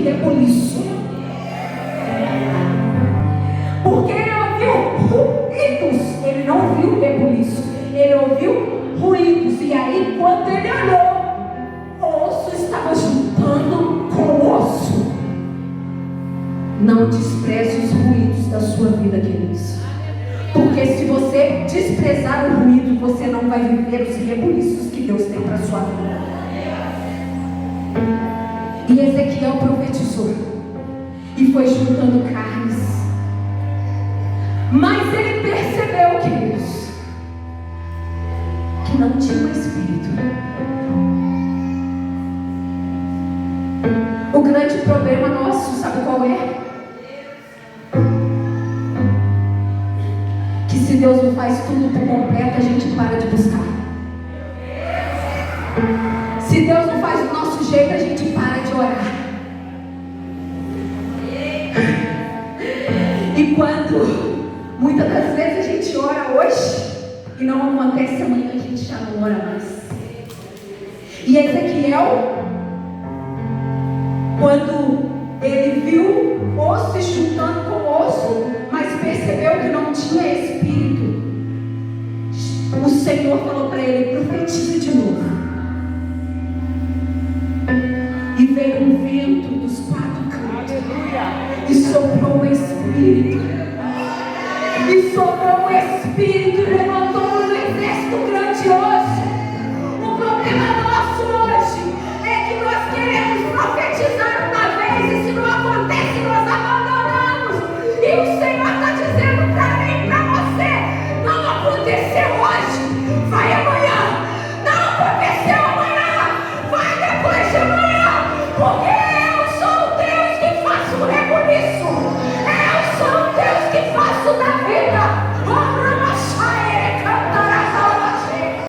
rebuliço. Porque ele ouviu ruídos, ele não ouviu rebuliço, ele ouviu ruídos. E aí, quando ele olhou, o osso estava juntando com o osso. Não despreze os ruídos da sua vida, queridos. Porque se você desprezar o ruído, você não vai viver os rebuliços que Deus tem para a sua vida. E Ezequiel profetizou e foi juntando carnes. Mas ele percebeu, queridos, que não tinha um espírito. O grande problema nosso, sabe qual é? Que se Deus não faz tudo por completo, a gente para de buscar. Se Deus não faz do nosso jeito, a gente para de orar. E quando muitas das vezes a gente ora hoje e não acontece amanhã, a gente já não ora mais. E Ezequiel, quando ele viu osso se juntando com osso, mas percebeu que não tinha espírito, o Senhor falou para ele: profetiza de novo. E veio um vento dos quatro cantos e soprou o espírito. E soprou o espírito e levantou